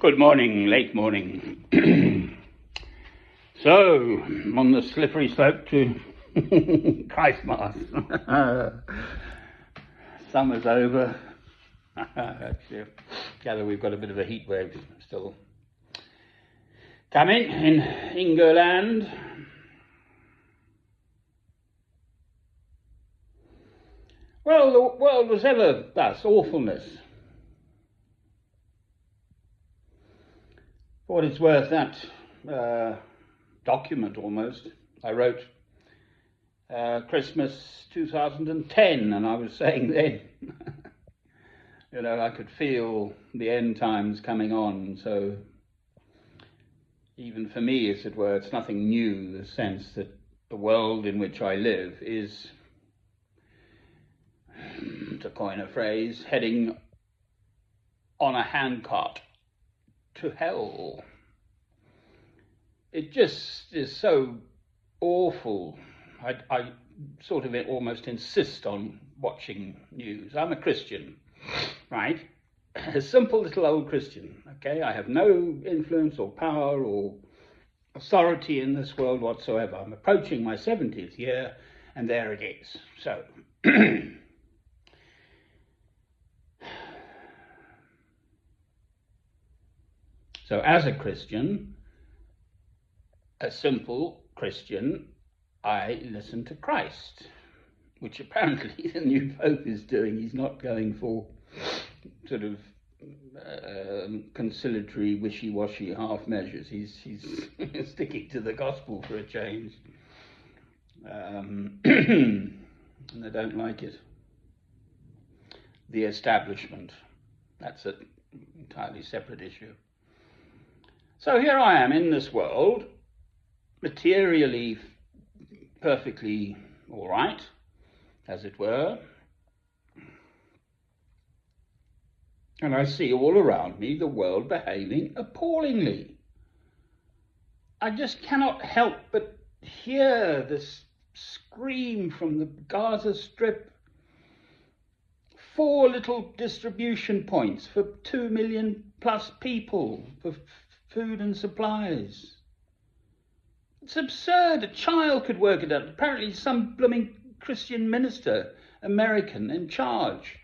Good morning, late morning. So, on the slippery slope to Christmas. Summer's over. Actually, I gather we've got a bit of a heat wave still coming in Ingerland. Well, the world was ever thus awfulness. For what it's worth, that document almost I wrote Christmas 2010, and I was saying then, I could feel the end times coming on. So even for me, as it were, it's nothing new, the sense that the world in which I live is, to coin a phrase, heading on a handcart to hell. It just is so awful. I sort of almost insist on watching news. I'm a Christian, right? A simple little old Christian, okay? I have no influence or power or authority in this world whatsoever. I'm approaching my 70th year, and there it is. So, so as a Christian, a simple Christian, I listen to Christ, which apparently the new Pope is doing. He's not going for sort of conciliatory, wishy-washy half measures. He's sticking to the gospel for a change. And I don't like it. The establishment, that's an entirely separate issue. So here I am in this world, materially perfectly all right, as it were, and I see all around me the world behaving appallingly. I just cannot help but hear this scream from the Gaza Strip. 4 little distribution points for 2 million plus people for food and supplies. It's absurd. A child could work it out. Apparently some blooming Christian minister, American, in charge,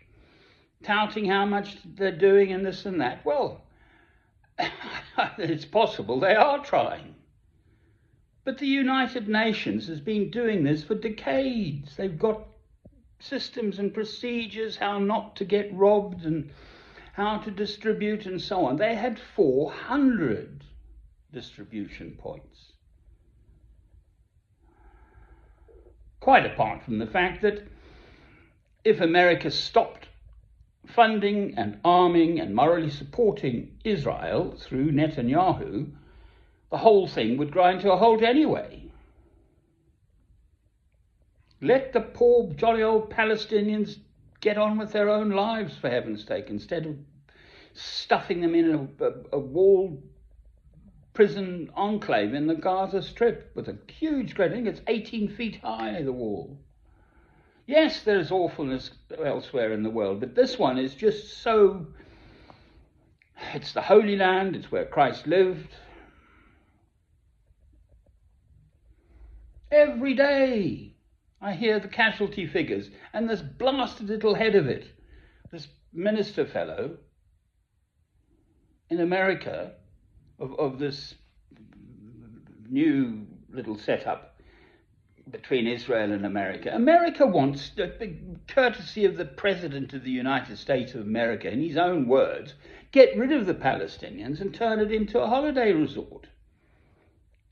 touting how much they're doing and this and that. Well, it's possible they are trying. But the United Nations has been doing this for decades. They've got systems and procedures, how not to get robbed and how to distribute and so on. They had 400 distribution points. Quite apart from the fact that if America stopped funding and arming and morally supporting Israel through Netanyahu, the whole thing would grind to a halt anyway. Let the poor jolly old Palestinians get on with their own lives, for heaven's sake, instead of stuffing them in a walled prison enclave in the Gaza Strip with a huge, I think it's 18 feet high, the wall. Yes, there's awfulness elsewhere in the world, but this one is just so, it's the Holy Land, it's where Christ lived. Every day I hear the casualty figures, and this blasted little head of it, this minister fellow in America, of this new little setup between Israel and America. America wants, the courtesy of the President of the United States of America, in his own words, get rid of the Palestinians and turn it into a holiday resort.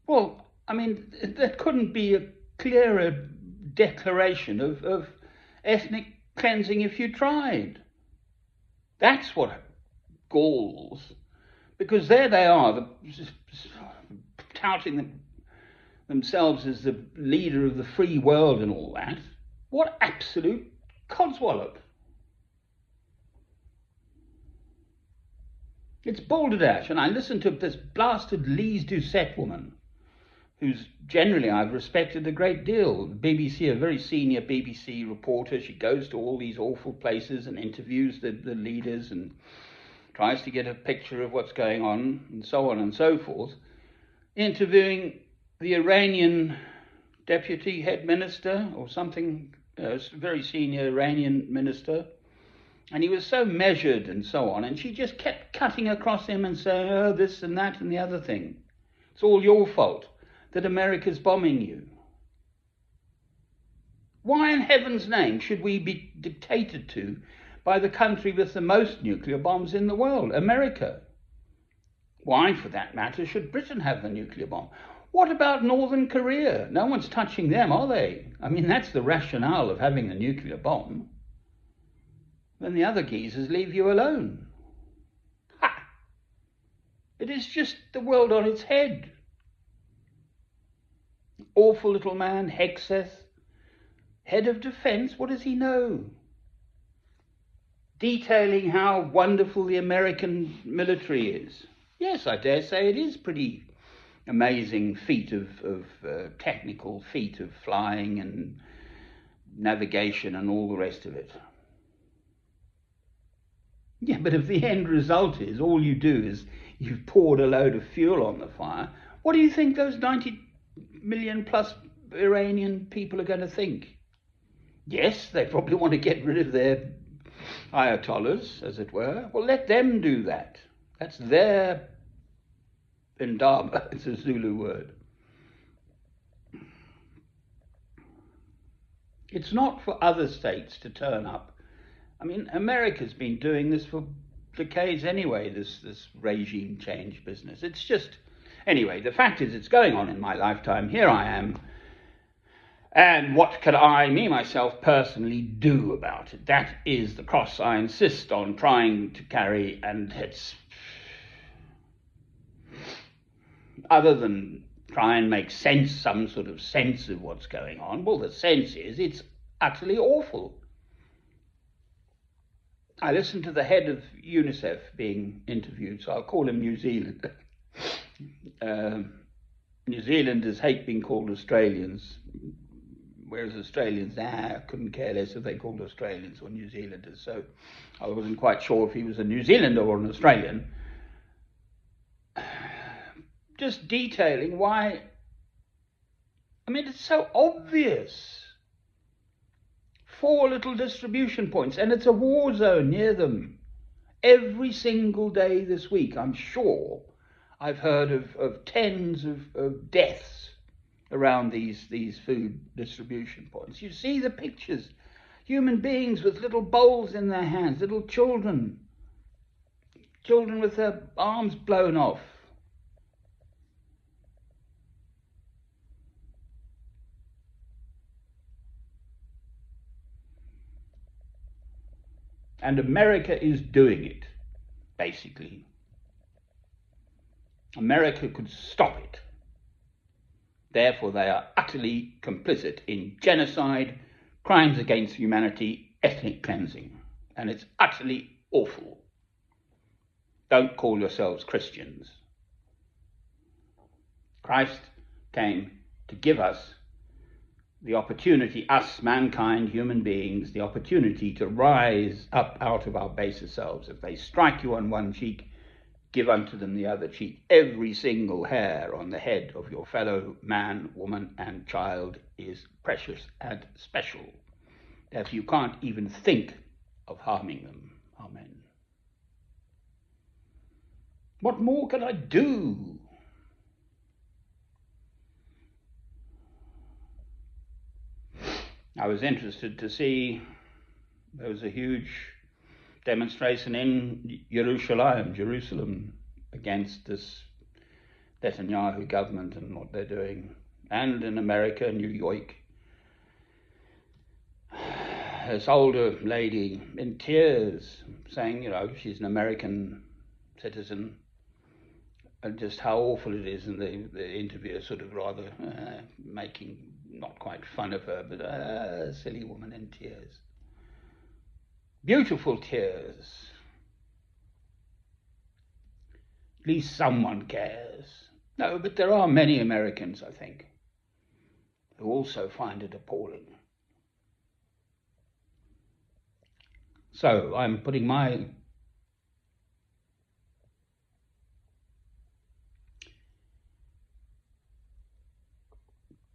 Well, I mean, there couldn't be a clearer declaration of ethnic cleansing if you tried. That's what galls. Because there they are, touting themselves as the leader of the free world and all that. What absolute codswallop. It's balderdash. And I listened to this blasted Lise Doucette woman, who's generally I've respected a great deal. BBC, a very senior BBC reporter. She goes to all these awful places and interviews the leaders and tries to get a picture of what's going on, and so on and so forth, interviewing the Iranian deputy head minister or something, a very senior Iranian minister, and he was so measured and so on, and she just kept cutting across him and saying, oh, this and that and the other thing. It's all your fault that America's bombing you. Why in heaven's name should we be dictated to by the country with the most nuclear bombs in the world, America? Why, for that matter, should Britain have the nuclear bomb? What about Northern Korea? No one's touching them, are they? I mean, that's the rationale of having a nuclear bomb. Then the other geezers leave you alone. Ha! It is just the world on its head. Awful little man, Hegseth, head of defense, what does he know? Detailing how wonderful the American military is. Yes, I dare say it is pretty amazing feat of technical feat of flying and navigation and all the rest of it. Yeah, but if the end result is all you do is you've poured a load of fuel on the fire, what do you think those 90 million plus Iranian people are going to think? Yes, they probably want to get rid of their ayatollahs, as it were. Well, let them do that. That's their indaba, it's a Zulu word. It's not for other states to turn up. I mean, America's been doing this for decades anyway, this regime change business. It's just, anyway, the fact is it's going on in my lifetime. Here I am. And what can I, me, myself, personally do about it? That is the cross I insist on trying to carry, and it's, other than try and make sense, some sort of sense of what's going on, well, the sense is it's utterly awful. I listened to the head of UNICEF being interviewed, so I'll call him New Zealand. New Zealanders hate being called Australians, whereas Australians, couldn't care less if they called Australians or New Zealanders, so I wasn't quite sure if he was a New Zealander or an Australian. Just detailing why, I mean, it's so obvious. 4 little distribution points, and it's a war zone near them. Every single day this week, I'm sure I've heard of tens of deaths around these food distribution points. You see the pictures, human beings with little bowls in their hands, little children with their arms blown off. And America is doing it, basically. America could stop it. Therefore, they are utterly complicit in genocide, crimes against humanity, ethnic cleansing. And it's utterly awful. Don't call yourselves Christians. Christ came to give us the opportunity, us, mankind, human beings, the opportunity to rise up out of our baser selves. If they strike you on one cheek, give unto them the other cheek. Every single hair on the head of your fellow man, woman, and child is precious and special. Therefore, you can't even think of harming them. Amen. What more can I do? I was interested to see there was a huge demonstration in Jerusalem, against this Netanyahu government and what they're doing, and in America, New York. This older lady in tears saying, she's an American citizen, and just how awful it is, and the interviewer sort of rather making not quite fun of her, but a silly woman in tears. Beautiful tears. At least someone cares. No, but there are many Americans, I think, who also find it appalling. So I'm putting my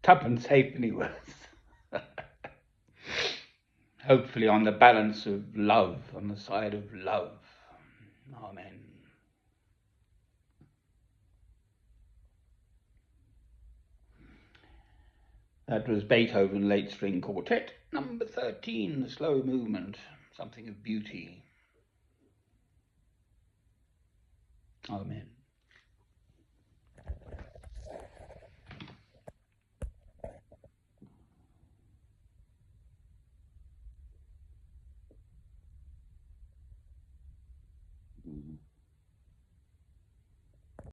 Tuppence halfpenny worth. Hopefully on the balance of love, on the side of love. Amen. That was Beethoven Late String Quartet, number 13, the slow movement, something of beauty. Amen.